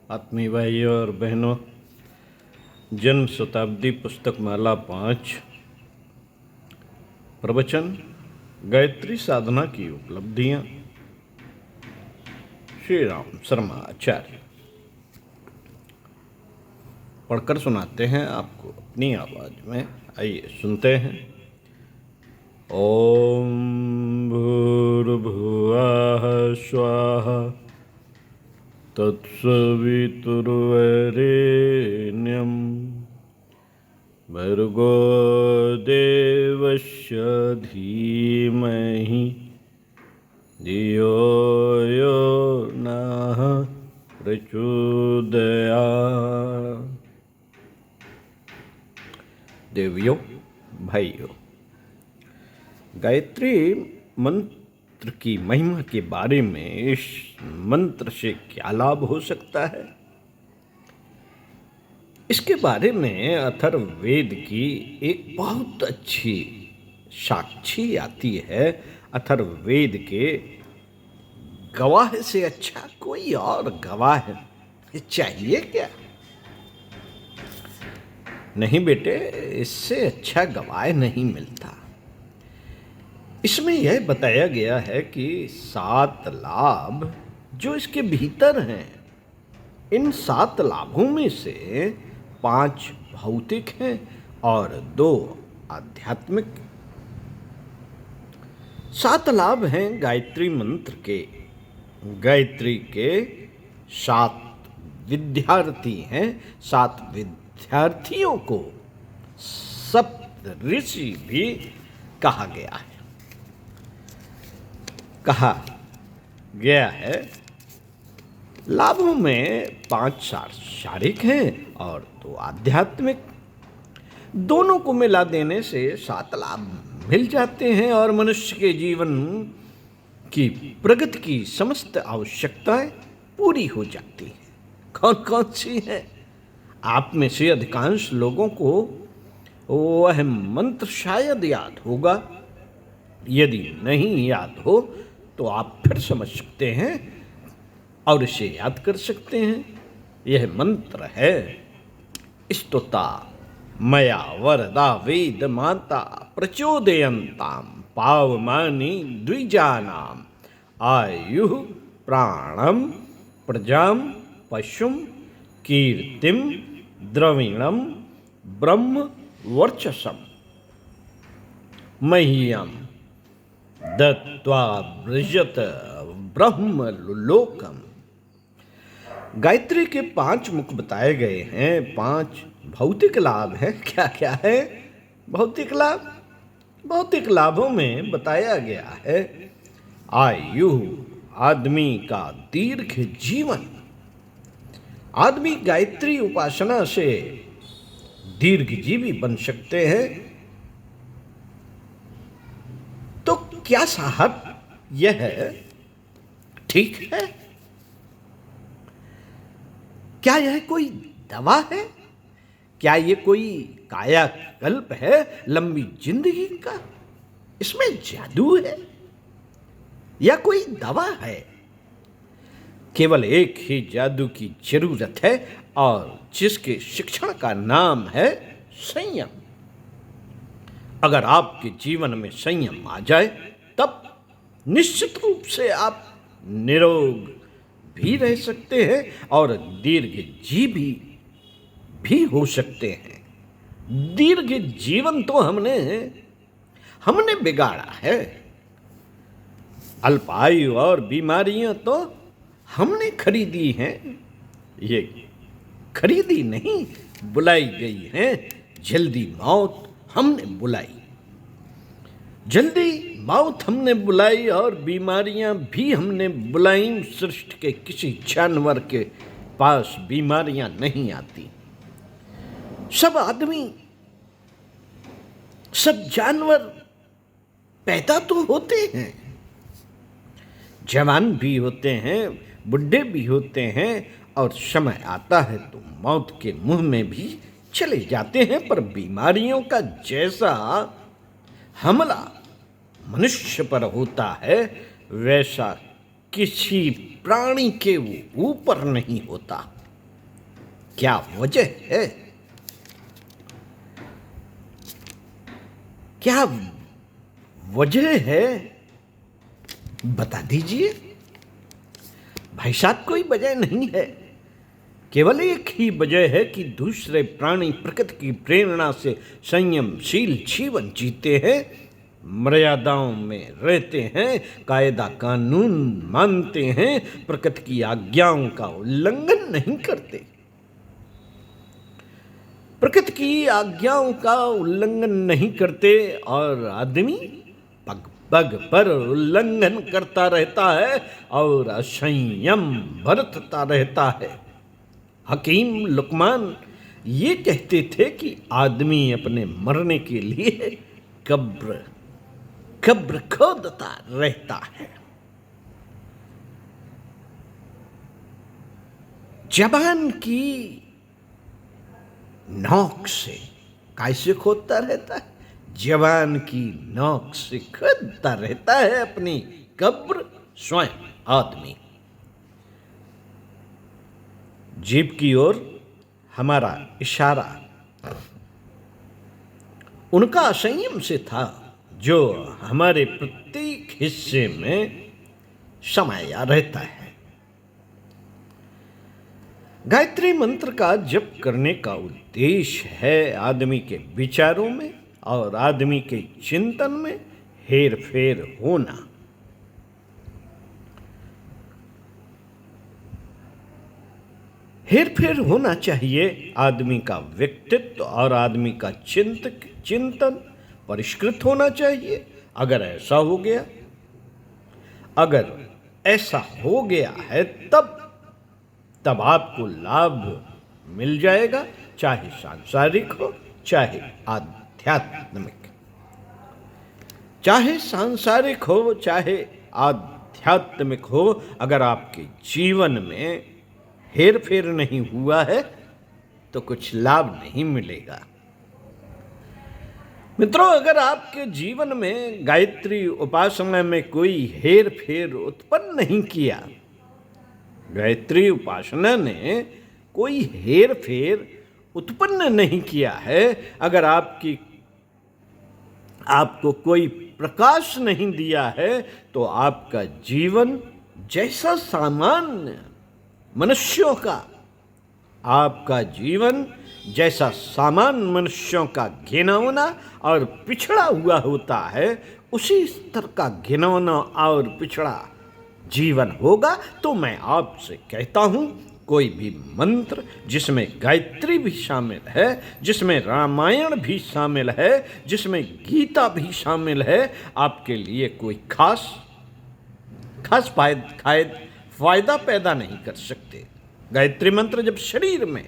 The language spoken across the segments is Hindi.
आत्मीय भाइयों और बहनों, जन्म शताब्दी पुस्तक माला 5 प्रवचन गायत्री साधना की उपलब्धियां, श्री राम शर्मा आचार्य पढ़कर सुनाते हैं आपको अपनी आवाज में। आइए सुनते हैं। ओम भूर्भुवः स्वाहा तत्सवितुर्वरेण्यं भर्गो देवस्य धीमहि धियो यो नः प्रचोदयात्। देवियों, भाइयों, गायत्री मंत्र की महिमा के बारे में इस मंत्र से क्या लाभ हो सकता है, इसके बारे में अथर्ववेद की एक बहुत अच्छी साक्षी आती है। अथर्ववेद के गवाह से अच्छा कोई और गवाह चाहिए क्या? नहीं बेटे, इससे अच्छा गवाह नहीं मिलता। इसमें यह बताया गया है कि 7 लाभ जो इसके भीतर हैं, इन 7 लाभों में से 5 भौतिक हैं और 2 आध्यात्मिक। 7 लाभ हैं गायत्री मंत्र के। गायत्री के 7 विद्यार्थी हैं। 7 विद्यार्थियों को सप्त ऋषि भी कहा गया है। कहा गया है लाभों में 5 शारीरिक हैं और 2 आध्यात्मिक। दोनों को मिला देने से 7 लाभ मिल जाते हैं और मनुष्य के जीवन की प्रगति की समस्त आवश्यकताएं पूरी हो जाती हैं। कौन कौन सी हैं? आप में से अधिकांश लोगों को वह मंत्र शायद याद होगा। यदि नहीं याद हो तो आप फिर समझ सकते हैं और इसे याद कर सकते हैं। यह मंत्र है, स्तुता मया वरदा वेद माता प्रचोदयन्ताम पावमानि द्विजानाम आयु प्राणम प्रजाम पशुम कीर्तिम द्रविणम ब्रह्म वर्चसम मह्यम दत्वा ब्रजत ब्रह्म लोकम। गायत्री के 5 मुख बताए गए हैं। 5 भौतिक लाभ हैं। क्या क्या है भौतिक लाभ? भौतिक लाभों में बताया गया है आयु, आदमी का दीर्घ जीवन। आदमी गायत्री उपासना से दीर्घजीवी बन सकते हैं। तो क्या साहब यह ठीक है? क्या यह कोई दवा है? क्या यह कोई कायाकल्प है लंबी जिंदगी का? इसमें जादू है या कोई दवा है? केवल एक ही जादू की जरूरत है और जिसके शिक्षण का नाम है संयम। अगर आपके जीवन में संयम आ जाए तब निश्चित रूप से आप निरोग भी रह सकते हैं और दीर्घजीवी भी हो सकते हैं। दीर्घ जीवन तो हमने बिगाड़ा है। अल्पायु और बीमारियां तो हमने खरीदी हैं। ये खरीदी नहीं, बुलाई गई हैं। जल्दी मौत हमने बुलाई। जल्दी मौत हमने बुलाई और बीमारियां भी हमने बुलाई। सृष्टि के किसी जानवर के पास बीमारियां नहीं आती। सब आदमी, सब जानवर पैदा तो होते हैं, जवान भी होते हैं, बुढ़े भी होते हैं और समय आता है तो मौत के मुंह में भी चले जाते हैं। पर बीमारियों का जैसा हमला मनुष्य पर होता है वैसा किसी प्राणी के ऊपर नहीं होता। क्या वजह है? क्या वजह है? बता दीजिए। भाई साहब, कोई वजह नहीं है, केवल एक ही वजह है कि दूसरे प्राणी प्रकृति की प्रेरणा से संयमशील जीवन जीते हैं, मर्यादाओं में रहते हैं, कायदा कानून मानते हैं, प्रकृति की आज्ञाओं का उल्लंघन नहीं करते। प्रकृति की आज्ञाओं का उल्लंघन नहीं करते और आदमी पग पग पर उल्लंघन करता रहता है और असंयम बरतता रहता है। हकीम लुकमान ये कहते थे कि आदमी अपने मरने के लिए कब्र कब्र खोदता रहता है। जबान की नोक से कैसे खोदता रहता है? जबान की नोक से खोदता रहता है अपनी कब्र स्वयं आदमी। जीभ की ओर हमारा इशारा उनका असंयम से था, जो हमारे प्रत्येक हिस्से में समाया रहता है। गायत्री मंत्र का जप करने का उद्देश्य है आदमी के विचारों में और आदमी के चिंतन में हेर फेर होना। हेर फेर होना चाहिए। आदमी का व्यक्तित्व और आदमी का चिंतन परिष्कृत होना चाहिए। अगर ऐसा हो गया है तब आपको लाभ मिल जाएगा, चाहे सांसारिक हो चाहे आध्यात्मिक। चाहे सांसारिक हो चाहे आध्यात्मिक हो, अगर आपके जीवन में हेर फेर नहीं हुआ है तो कुछ लाभ नहीं मिलेगा। मित्रों, अगर आपके जीवन में गायत्री उपासना में कोई हेर फेर उत्पन्न नहीं किया, गायत्री उपासना ने कोई हेर फेर उत्पन्न नहीं किया है, अगर आपको कोई प्रकाश नहीं दिया है, तो आपका जीवन जैसा सामान्य मनुष्यों का, आपका जीवन जैसा सामान्य मनुष्यों का घिनौना और पिछड़ा हुआ होता है, उसी स्तर का घिनौना और पिछड़ा जीवन होगा। तो मैं आपसे कहता हूं, कोई भी मंत्र जिसमें गायत्री भी शामिल है, जिसमें रामायण भी शामिल है, जिसमें गीता भी शामिल है, आपके लिए कोई खास फायदा पैदा नहीं कर सकते। गायत्री मंत्र जब शरीर में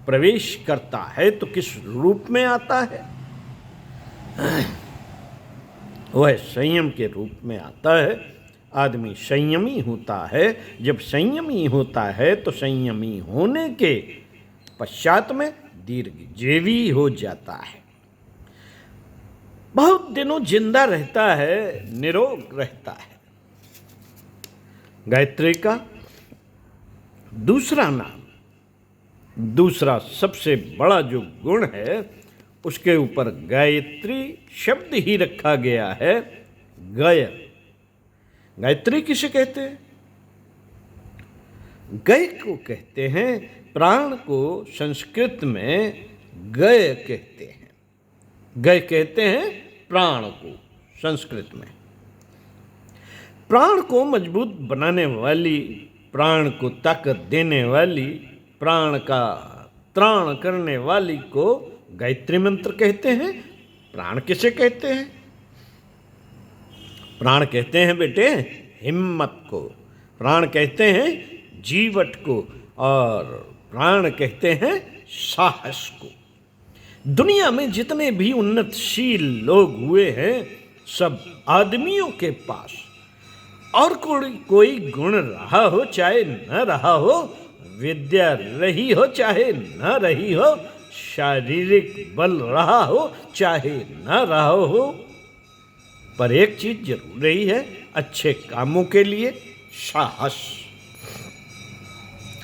प्रवेश करता है तो किस रूप में आता है? वह संयम के रूप में आता है। आदमी संयमी होता है। जब संयमी होता है तो संयमी होने के पश्चात में दीर्घजीवी हो जाता है, बहुत दिनों जिंदा रहता है, निरोग रहता है। गायत्री का दूसरा नाम, दूसरा सबसे बड़ा जो गुण है, उसके ऊपर गायत्री शब्द ही रखा गया है, गय। गायत्री किसे कहते हैं? गय को कहते हैं। प्राण को संस्कृत में गय कहते हैं। गय कहते हैं प्राण को संस्कृत में। प्राण को मजबूत बनाने वाली, प्राण को ताकत देने वाली, प्राण का त्राण करने वाली को गायत्री मंत्र कहते हैं। प्राण किसे कहते हैं? प्राण कहते हैं बेटे हिम्मत को, प्राण कहते हैं जीवट को, और प्राण कहते हैं साहस को। दुनिया में जितने भी उन्नतशील लोग हुए हैं, सब आदमियों के पास और कोई गुण रहा हो चाहे न रहा हो, विद्या रही हो चाहे न रही हो, शारीरिक बल रहा हो चाहे न रहा हो, पर एक चीज जरूर रही है, अच्छे कामों के लिए साहस,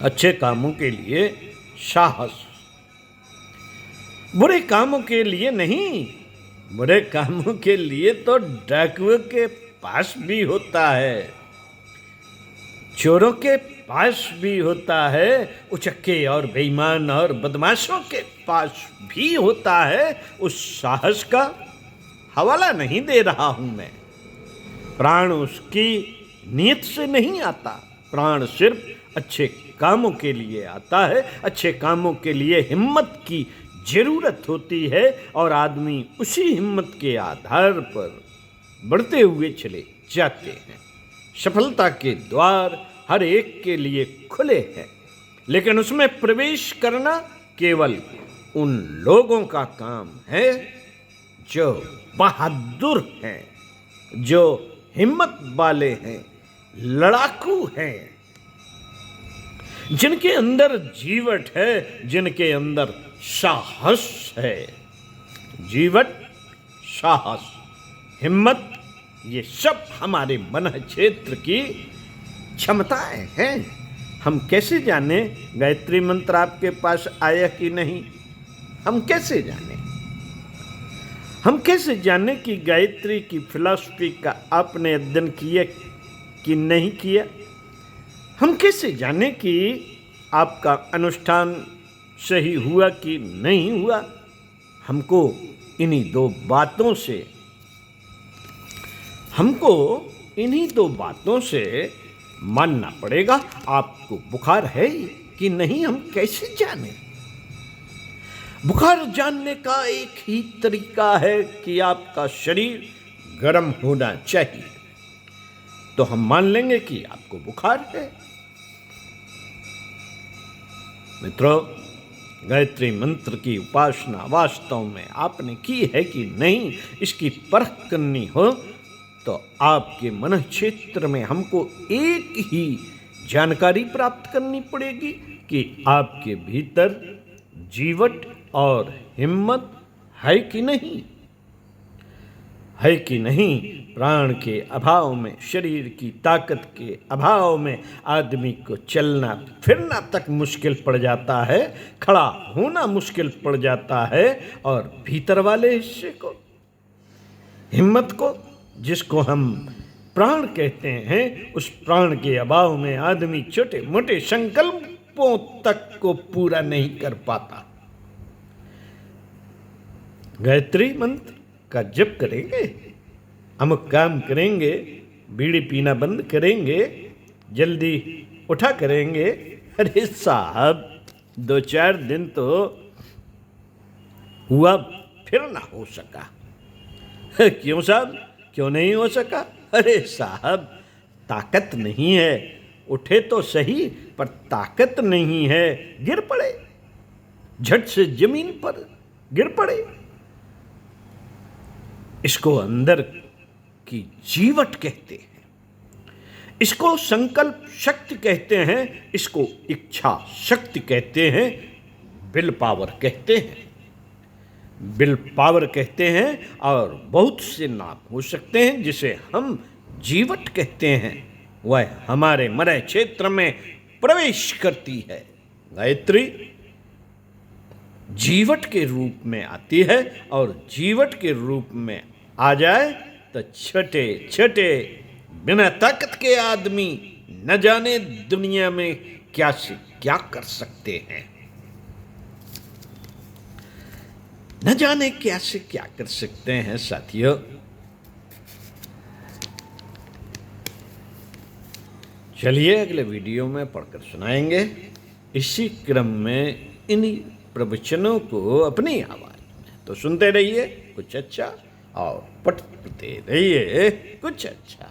अच्छे कामों के लिए साहस। बुरे कामों के लिए नहीं, बुरे कामों के लिए तो डाकुओं के पास भी होता है, चोरों के पास भी होता है, उचक्के और बेईमान और बदमाशों के पास भी होता है। उस साहस का हवाला नहीं दे रहा हूं मैं। प्राण उसकी नीयत से नहीं आता, प्राण सिर्फ अच्छे कामों के लिए आता है। अच्छे कामों के लिए हिम्मत की जरूरत होती है और आदमी उसी हिम्मत के आधार पर बढ़ते हुए चले जाते हैं। सफलता के द्वार हर एक के लिए खुले हैं, लेकिन उसमें प्रवेश करना केवल उन लोगों का काम है जो बहादुर हैं, जो हिम्मत वाले हैं, लड़ाकू हैं, जिनके अंदर जीवट है, जिनके अंदर साहस है। जीवट, साहस, हिम्मत, ये सब हमारे मन क्षेत्र की क्षमताएं हैं। हम कैसे जाने गायत्री मंत्र आपके पास आया कि नहीं? हम कैसे जाने? हम कैसे जाने कि गायत्री की फिलॉसफी का आपने अध्ययन किया कि नहीं किया? हम कैसे जाने कि आपका अनुष्ठान सही हुआ कि नहीं हुआ? हमको इन्हीं दो बातों से मानना पड़ेगा। आपको बुखार है कि नहीं, हम कैसे जाने? बुखार जानने का एक ही तरीका है कि आपका शरीर गर्म होना चाहिए, तो हम मान लेंगे कि आपको बुखार है। मित्रों, गायत्री मंत्र की उपासना वास्तव में आपने की है कि नहीं, इसकी परख करनी हो तो आपके मन क्षेत्र में हमको एक ही जानकारी प्राप्त करनी पड़ेगी कि आपके भीतर जीवट और हिम्मत है कि नहीं, है कि नहीं। प्राण के अभाव में, शरीर की ताकत के अभाव में आदमी को चलना फिरना तक मुश्किल पड़ जाता है, खड़ा होना मुश्किल पड़ जाता है। और भीतर वाले हिस्से को, हिम्मत को, जिसको हम प्राण कहते हैं, उस प्राण के अभाव में आदमी छोटे मोटे संकल्पों तक को पूरा नहीं कर पाता। गायत्री मंत्र का जप करेंगे, अमुक काम करेंगे, बीड़ी पीना बंद करेंगे, जल्दी उठा करेंगे। अरे साहब, 2-4 दिन तो हुआ, फिर ना हो सका। क्यों साहब, क्यों नहीं हो सका? अरे साहब, ताकत नहीं है। उठे तो सही, पर ताकत नहीं है, गिर पड़े, झट से जमीन पर गिर पड़े। इसको अंदर की जीवट कहते हैं, इसको संकल्प शक्ति कहते हैं, इसको इच्छा शक्ति कहते हैं, विल पावर कहते हैं। विल पावर कहते हैं और बहुत से नाम हो सकते हैं। जिसे हम जीवट कहते हैं, वह हमारे मय क्षेत्र में प्रवेश करती है। गायत्री जीवट के रूप में आती है, और जीवट के रूप में आ जाए तो छोटे छोटे बिना ताकत के आदमी न जाने दुनिया में क्या से क्या कर सकते हैं, न जाने क्या से क्या कर सकते हैं। साथियों, चलिए अगले वीडियो में पढ़कर सुनाएंगे। इसी क्रम में इन्हीं प्रवचनों को अपनी आवाज में तो सुनते रहिए कुछ अच्छा, और पढ़ते रहिए कुछ अच्छा।